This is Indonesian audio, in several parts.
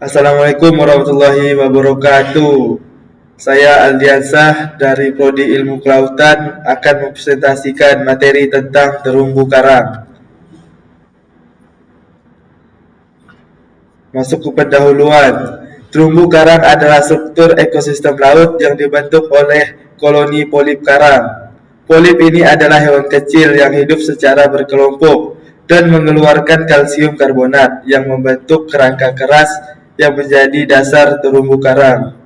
Assalamualaikum warahmatullahi wabarakatuh. Saya Aldiansah dari Prodi Ilmu Kelautan akan mempresentasikan materi tentang terumbu karang. Masuk ke pendahuluan. Terumbu karang adalah struktur ekosistem laut yang dibentuk oleh koloni polip karang. Polip ini adalah hewan kecil yang hidup secara berkelompok dan mengeluarkan kalsium karbonat yang membentuk kerangka keras yang menjadi dasar terumbu karang.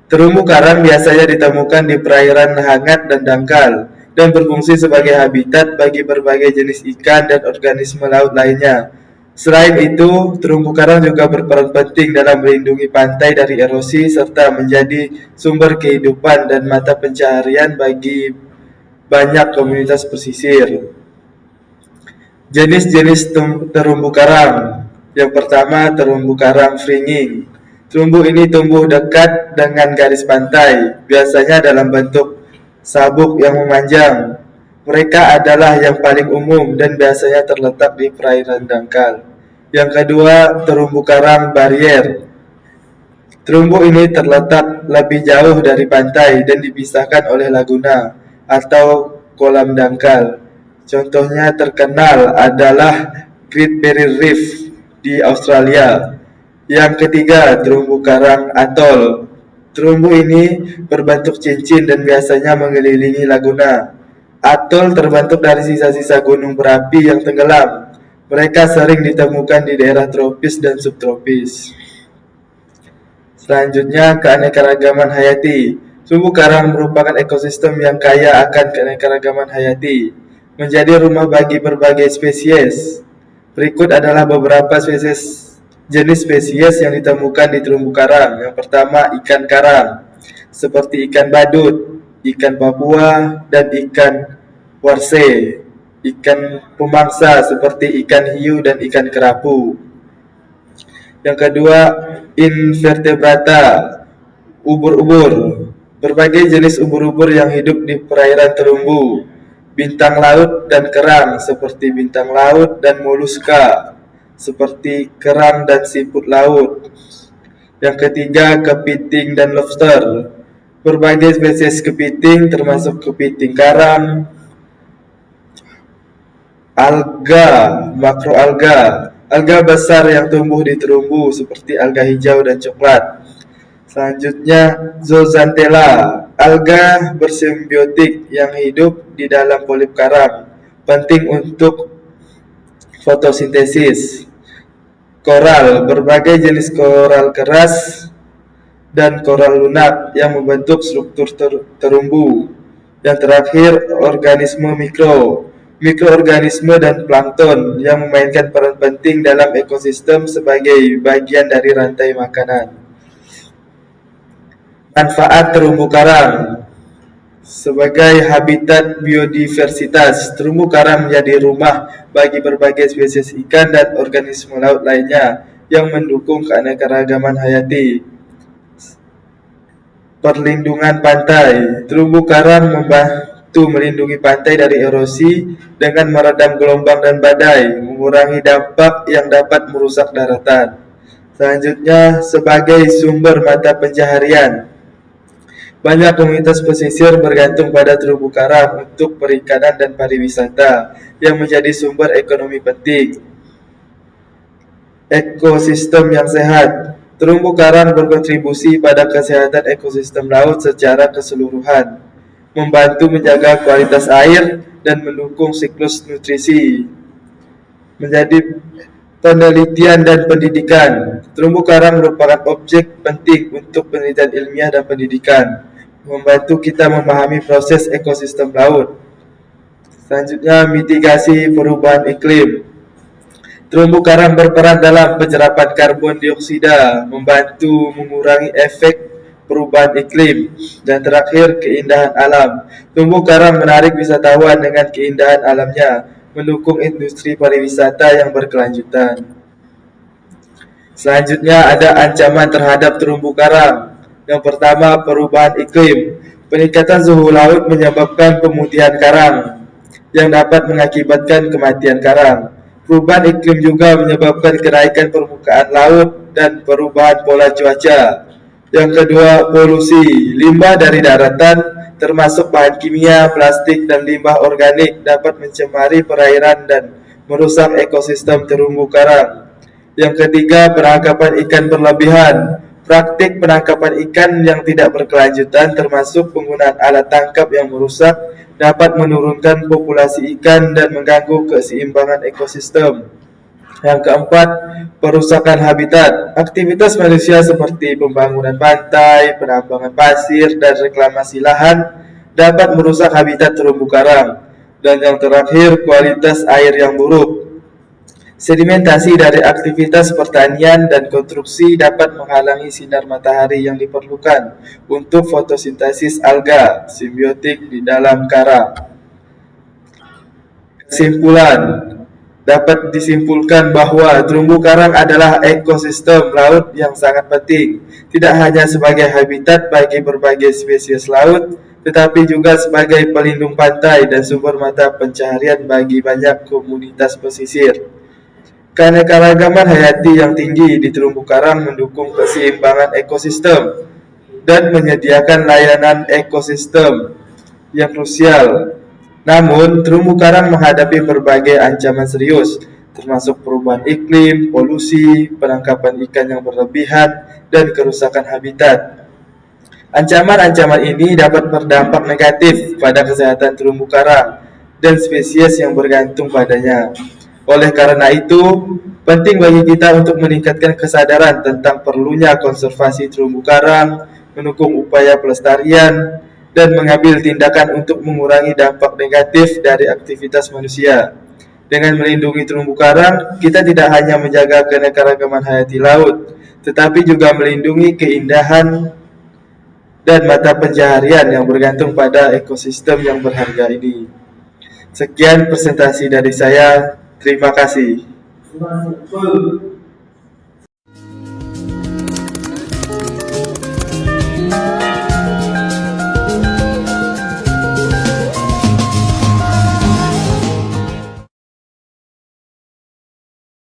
Terumbu karang biasanya ditemukan di perairan hangat dan dangkal dan berfungsi sebagai habitat bagi berbagai jenis ikan dan organisme laut lainnya. Selain itu, terumbu karang juga berperan penting dalam melindungi pantai dari erosi serta menjadi sumber kehidupan dan mata pencaharian bagi banyak komunitas pesisir. Jenis-jenis terumbu karang. Yang pertama, terumbu karang fringing. Terumbu ini tumbuh dekat dengan garis pantai, biasanya dalam bentuk sabuk yang memanjang. Mereka adalah yang paling umum dan biasanya terletak di perairan dangkal. Yang kedua, terumbu karang barrier. Terumbu ini terletak lebih jauh dari pantai dan dipisahkan oleh laguna atau kolam dangkal. Contohnya terkenal adalah Great Barrier Reef di Australia. Yang ketiga, terumbu karang atol. Terumbu ini berbentuk cincin dan biasanya mengelilingi laguna. Atol terbentuk dari sisa-sisa gunung berapi yang tenggelam. Mereka sering ditemukan di daerah tropis dan subtropis. Selanjutnya, keanekaragaman hayati. Terumbu karang merupakan ekosistem yang kaya akan keanekaragaman hayati, menjadi rumah bagi berbagai spesies. Berikut adalah beberapa jenis spesies yang ditemukan di terumbu karang. Yang pertama, ikan karang, seperti ikan badut, ikan Papua, dan ikan warse. Ikan pemangsa, seperti ikan hiu dan ikan kerapu. Yang kedua, invertebrata, ubur-ubur. Berbagai jenis ubur-ubur yang hidup di perairan terumbu. Bintang laut dan kerang, seperti bintang laut dan moluska, seperti kerang dan siput laut. Yang ketiga, kepiting dan lobster. Berbagai spesies kepiting, termasuk kepiting karang, alga, makroalga, alga besar yang tumbuh di terumbu seperti alga hijau dan coklat. Selanjutnya, zooxanthella, alga bersimbiotik yang hidup di dalam polip karang, penting untuk fotosintesis. Koral, berbagai jenis koral keras dan koral lunak yang membentuk struktur terumbu. Yang terakhir, organisme mikro. Mikroorganisme dan plankton yang memainkan peran penting dalam ekosistem sebagai bagian dari rantai makanan. Manfaat terumbu karang. Sebagai habitat biodiversitas, terumbu karang menjadi rumah bagi berbagai spesies ikan dan organisme laut lainnya yang mendukung keanekaragaman hayati. Perlindungan pantai. Terumbu karang membantu melindungi pantai dari erosi dengan meredam gelombang dan badai, mengurangi dampak yang dapat merusak daratan. Selanjutnya, sebagai sumber mata pencaharian. Banyak komunitas pesisir bergantung pada terumbu karang untuk perikanan dan pariwisata yang menjadi sumber ekonomi penting. Ekosistem yang sehat. Terumbu karang berkontribusi pada kesehatan ekosistem laut secara keseluruhan, membantu menjaga kualitas air dan mendukung siklus nutrisi. Menjadi penelitian dan pendidikan. Terumbu karang merupakan objek penting untuk penelitian ilmiah dan pendidikan, membantu kita memahami proses ekosistem laut. Selanjutnya, mitigasi perubahan iklim. Terumbu karang berperan dalam penyerapan karbon dioksida, membantu mengurangi efek perubahan iklim. Dan terakhir, keindahan alam. Terumbu karang menarik wisatawan dengan keindahan alamnya, mendukung industri pariwisata yang berkelanjutan. Selanjutnya, ada ancaman terhadap terumbu karang. Yang pertama, perubahan iklim. Peningkatan suhu laut menyebabkan pemutihan karang yang dapat mengakibatkan kematian karang. Perubahan iklim juga menyebabkan kenaikan permukaan laut dan perubahan pola cuaca. Yang kedua, polusi. Limbah dari daratan, termasuk bahan kimia, plastik, dan limbah organik dapat mencemari perairan dan merusak ekosistem terumbu karang. Yang ketiga, penangkapan ikan berlebihan. Praktik penangkapan ikan yang tidak berkelanjutan termasuk penggunaan alat tangkap yang merusak dapat menurunkan populasi ikan dan mengganggu keseimbangan ekosistem. Yang keempat, perusakan habitat. Aktivitas manusia seperti pembangunan pantai, penambangan pasir, dan reklamasi lahan dapat merusak habitat terumbu karang. Dan yang terakhir, kualitas air yang buruk. Sedimentasi dari aktivitas pertanian dan konstruksi dapat menghalangi sinar matahari yang diperlukan untuk fotosintesis alga simbiotik di dalam karang. Kesimpulan, dapat disimpulkan bahwa terumbu karang adalah ekosistem laut yang sangat penting, tidak hanya sebagai habitat bagi berbagai spesies laut, tetapi juga sebagai pelindung pantai dan sumber mata pencaharian bagi banyak komunitas pesisir. Keanekaragaman hayati yang tinggi di terumbu karang mendukung keseimbangan ekosistem dan menyediakan layanan ekosistem yang krusial. Namun, terumbu karang menghadapi berbagai ancaman serius, termasuk perubahan iklim, polusi, penangkapan ikan yang berlebihan, dan kerusakan habitat. Ancaman-ancaman ini dapat berdampak negatif pada kesehatan terumbu karang dan spesies yang bergantung padanya. Oleh karena itu, penting bagi kita untuk meningkatkan kesadaran tentang perlunya konservasi terumbu karang, mendukung upaya pelestarian, dan mengambil tindakan untuk mengurangi dampak negatif dari aktivitas manusia. Dengan melindungi terumbu karang, kita tidak hanya menjaga keanekaragaman hayati laut, tetapi juga melindungi keindahan dan mata pencaharian yang bergantung pada ekosistem yang berharga ini. Sekian presentasi dari saya. Terima kasih.